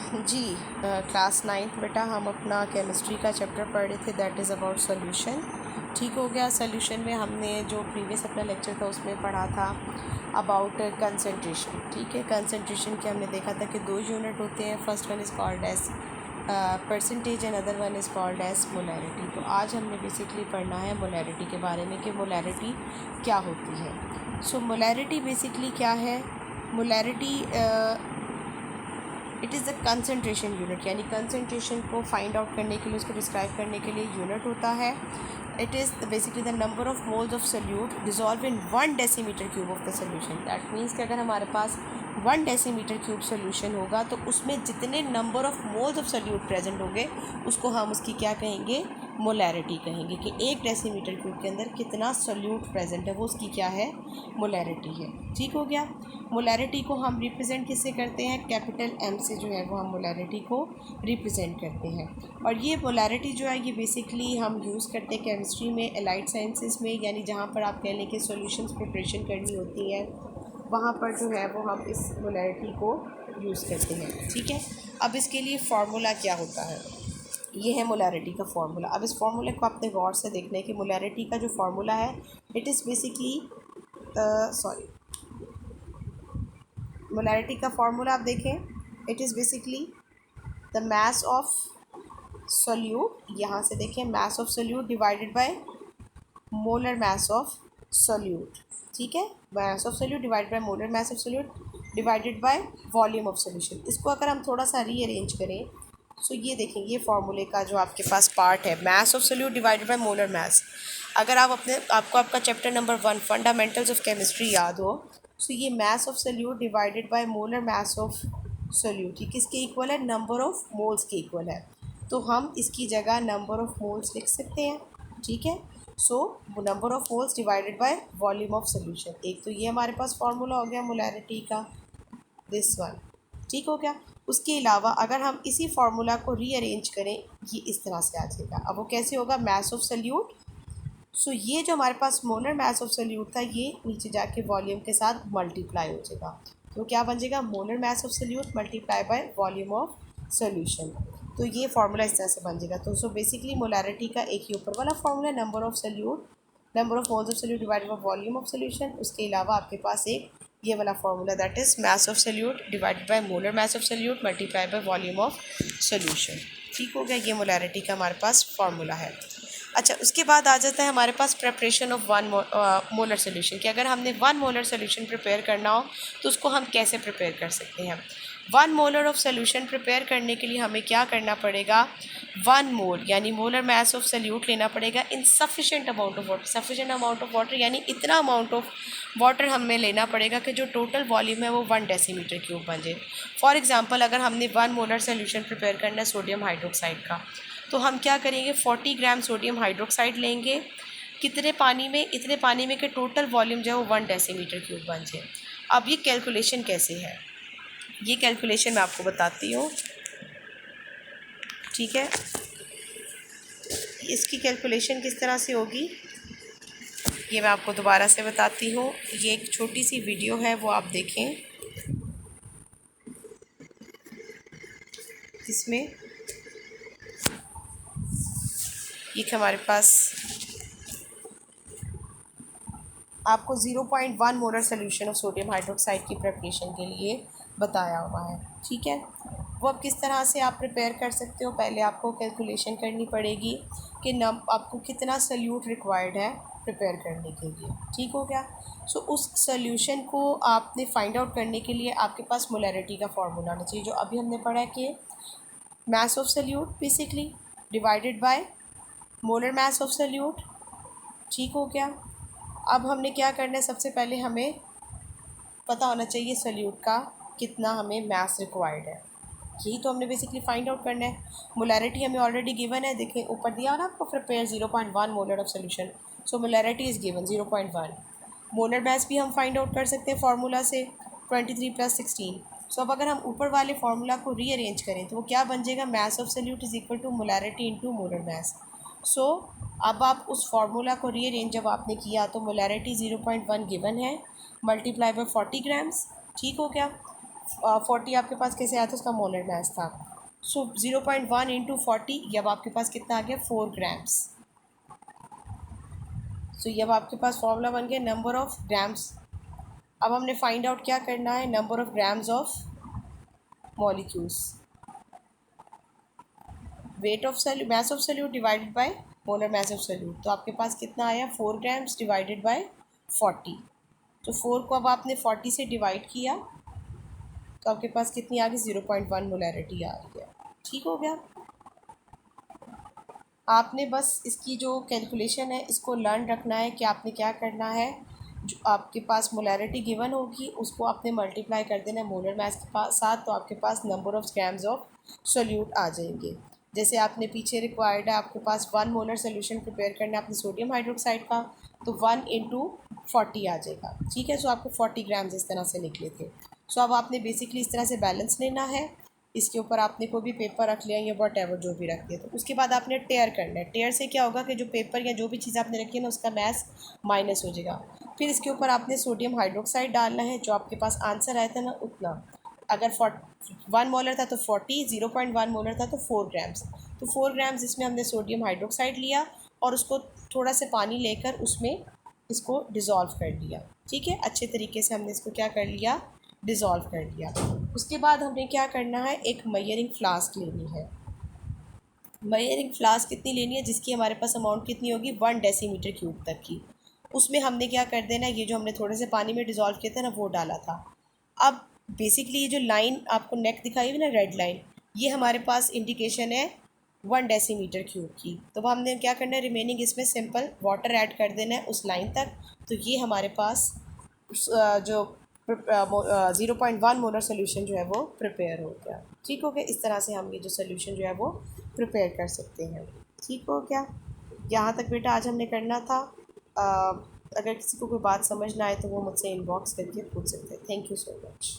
जी class 9th बेटा हम अपना केमिस्ट्री का चैप्टर पढ़ रहे थे, दैट इज़ अबाउट सोल्यूशन। ठीक हो गया। सोल्यूशन में हमने जो प्रीवियस अपना लेक्चर था उसमें पढ़ा था अबाउट कंसंट्रेशन। ठीक है, कंसंट्रेशन के हमने देखा था कि दो यूनिट होते हैं, first one is called as percentage and other one is called as molarity. तो आज हमने बेसिकली पढ़ना है मोलैरिटी के बारे में कि मोलैरिटी क्या होती है। सो मोलैरिटी बेसिकली क्या है? Molarity it is the concentration unit, यानी कंसंट्रेशन को फाइंड आउट करने के लिए, उसको डिस्क्राइब करने के लिए यूनिट होता है। It is basically the number of moles of solute dissolve in 1 decimetre cube of the solution. That means कि अगर हमारे पास 1 डेसीमीटर क्यूब सोल्यूशन होगा तो उसमें जितने number of moles of solute present होंगे उसको हम उसकी क्या कहेंगे? मोलैरिटी कहेंगे। कि 1 डेसीमीटर क्यूब के अंदर कितना सोल्यूट प्रेजेंट है वो उसकी क्या है? मोलैरिटी है। ठीक हो गया। मोलैरिटी को हम रिप्रेजेंट किससे करते हैं? कैपिटल एम से जो है वो हम मोलैरिटी को रिप्रेजेंट करते हैं। और ये मोलैरिटी जो है ये बेसिकली हम यूज़ करते हैं केमिस्ट्री में, एलाइड साइंसेस में, यानी जहाँ पर आप कह लें कि सॉल्यूशंस प्रिपरेशन करनी होती है वहाँ पर जो है वो हम इस मोलैरिटी को यूज़ करते हैं। ठीक है। अब इसके लिए फार्मूला क्या होता है? ये है मोलैरिटी का फार्मूला। अब इस फार्मूले को आपने गौर से देखना है कि मोलैरिटी का जो फार्मूला है इट इज़ बेसिकली मोलैरिटी का फार्मूला आप देखें, it is basically the mass of solute, यहाँ से देखें मास of solute divided by molar mass of solute. ठीक है, मास of solute divided by molar mass of solute divided by volume of solution. इसको अगर हम थोड़ा सा रीअरेंज करें तो ये देखें, ये फार्मूले का जो आपके पास पार्ट है मास of solute divided by molar mass, अगर आप आपको आपका chapter number 1 fundamentals of chemistry याद हो तो ये मास of solute divided by molar mass of solute ये किसके इक्वल है? नंबर ऑफ मोल्स के इक्वल है। तो हम इसकी जगह नंबर ऑफ मोल्स लिख सकते हैं। ठीक है। So number of moles divided by volume of solution. एक तो ये हमारे पास फार्मूला हो गया मोलैरिटी का, दिस वन। ठीक हो गया। उसके अलावा अगर हम इसी फार्मूला को रीअरेंज करें ये इस तरह से आ जाएगा। अब वो कैसे होगा? मास ऑफ सोल्यूट, सो ये जो हमारे पास मोलर मास ऑफ सोल्यूट था ये नीचे जाके वॉल्यूम के साथ मल्टीप्लाई हो जाएगा। तो क्या बन जाएगा? Molar mass of solute multiply by volume of solution. तो ये फार्मूला इस तरह से बन जाएगा। तो सो बेसिकली मोलैरिटी का एक ही ऊपर वाला formula number of solute, number of moles of solute divided by volume of solution. उसके अलावा आपके पास एक ये वाला formula that is mass of solute divided by molar mass of solute multiply by volume of solution. ठीक हो गया। ये मोलैरिटी का हमारे पास फार्मूला है। अच्छा, उसके बाद आ जाता है हमारे पास प्रिपरेशन ऑफ 1 मोलर सोल्यूशन कि अगर हमने 1 मोलर सोल्यूशन प्रिपेयर करना हो तो उसको हम कैसे प्रिपेयर कर सकते हैं? 1 मोलर ऑफ सोल्यूशन प्रिपेयर करने के लिए हमें क्या करना पड़ेगा? 1 मोल यानी मोलर मास ऑफ सोल्यूट लेना पड़ेगा in sufficient amount of water. Sufficient amount of water यानी इतना अमाउंट ऑफ वाटर हमें लेना पड़ेगा कि जो टोटल वॉल्यूम है वो 1 डेसीमीटर क्यूब बन जाए। फॉर एग्जांपल अगर हमने 1 मोलर सोल्यूशन प्रिपेयर करना है सोडियम हाइड्रोक्साइड का तो हम क्या करेंगे? 40 ग्राम सोडियम हाइड्रोक्साइड लेंगे। कितने पानी में? इतने पानी में कि टोटल वॉल्यूम जो है वो 1 डेसीमीटर क्यूब बन जाए। अब ये कैलकुलेशन कैसे है? ये कैलकुलेशन मैं आपको बताती हूँ। ठीक है, इसकी कैलकुलेशन किस तरह से होगी ये मैं आपको दोबारा से बताती हूँ। ये एक छोटी सी वीडियो है वो आप देखें, इसमें ये हमारे पास आपको 0.1 molar solution of sodium hydroxide की प्रिपरेशन के लिए बताया हुआ है। ठीक है, वो अब किस तरह से आप प्रिपेयर कर सकते हो? पहले आपको कैलकुलेशन करनी पड़ेगी कि आपको कितना सोल्यूट रिक्वायर्ड है प्रिपेयर करने के लिए। ठीक हो गया। सो उस सोल्यूशन को आपने फाइंड आउट करने के लिए आपके पास मोलैरिटी का फार्मूला होना चाहिए, जो अभी हमने पढ़ा है कि मास of solute basically divided by molar mass of solute. ठीक हो गया। अब हमने क्या करना है? सबसे पहले हमें पता होना चाहिए सोल्यूट का कितना हमें मास रिक्वायर्ड है। यही तो हमने बेसिकली फाइंड आउट करना है। मोलैरिटी हमें ऑलरेडी गिवन है, देखें ऊपर दिया ना आपको, prepare 0.1 molar of solution. So molarity is given 0.1। Molar mass भी हम फाइंड आउट कर सकते हैं फार्मूला से 23 + 16। सो अब अगर हम ऊपर वाले फार्मूला को रीअरेंज करें तो वो क्या बन जाएगा? Mass of solute is equal to molarity into molar mass. So अब आप उस फार्मूला को रीअरेंज जब आपने किया तो मोलैरिटी 0.1 गिवन है, मल्टीप्लाई बाय 40 ग्राम्स। ठीक हो गया। 40 आपके पास कैसे आया था, उसका मोलर मास था। सो 0.1 इंटू 40, ये अब आपके पास कितना आ गया, 4 ग्राम्स। सो ये अब आपके पास फॉर्मूला बन गया नंबर ऑफ ग्राम्स। अब हमने फाइंड आउट क्या करना है, number of grams of molecules, weight of solute, mass of solute divided by molar mass of solute. तो आपके पास कितना आया, 4 ग्राम्स डिवाइडेड बाय 40। तो 4 को अब आपने 40 से डिवाइड किया तो आपके पास कितनी आ गई, 0.1 मोलैरिटी आ रही है। ठीक हो गया। आपने बस इसकी जो कैलकुलेशन है इसको लर्न रखना है कि आपने क्या करना है, जो आपके पास मोलैरिटी गिवन होगी उसको आपने मल्टीप्लाई कर देना है मोलर मास के पास साथ, तो आपके पास number of grams of solute आ जाएंगे। जैसे आपने पीछे रिक्वायर्ड है आपके पास 1 मोलर सोल्यूशन प्रिपेयर करना है अपने सोडियम हाइड्रोक्साइड का, तो 1 इंटू 40 आ जाएगा। ठीक है, सो आपको 40 ग्राम्स इस तरह से निकले थे। सो अब आपने बेसिकली इस तरह से बैलेंस लेना है, इसके ऊपर आपने कोई भी पेपर रख लिया या वट एवर जो भी रख लिया, तो उसके बाद आपने टेयर करना है। टेयर से क्या होगा कि जो पेपर या जो भी चीज़ आपने रखी है ना उसका मास माइनस हो जाएगा। फिर इसके ऊपर आपने सोडियम हाइड्रोक्साइड डालना है, जो आपके पास आंसर आया था ना उतना, अगर 1 मोलर था तो 40, 0.1 मोलर था तो 4 ग्राम्स। तो 4 ग्राम्स इसमें हमने सोडियम हाइड्रोक्साइड लिया और उसको थोड़ा सा पानी लेकर उसमें इसको डिज़ोल्व कर लिया। ठीक है, अच्छे तरीके से हमने इसको क्या कर लिया, डिज़ोल्व कर लिया। उसके बाद हमें क्या करना है, एक मेजरिंग फ्लास्क लेनी है। मेजरिंग फ्लास्क कितनी लेनी है, जिसकी हमारे पास अमाउंट कितनी होगी, 1 डेसीमीटर क्यूब तक की। उसमें हमने क्या कर देना है, ये जो हमने थोड़े से पानी में डिज़ोल्व किया था ना वो डाला था। अब बेसिकली ये जो लाइन आपको नेक दिखाई हुई ना, रेड लाइन, ये हमारे पास इंडिकेशन है 1 डेसीमीटर क्यूब की। तो अब हमने क्या करना है, रिमेनिंग इसमें सिंपल वाटर ऐड कर देना है उस लाइन तक। तो ये हमारे पास जो 0.1 मोलर सोल्यूशन जो है वो प्रिपेयर हो गया। ठीक हो गया, इस तरह से हम ये जो सोल्यूशन जो है वो प्रिपेयर कर सकते हैं। ठीक हो गया, यहाँ तक बेटा आज हमने करना था। अगर किसी को कोई बात समझ ना आए तो वो मुझसे इनबॉक्स करके पूछ सकते हैं। Thank you so much.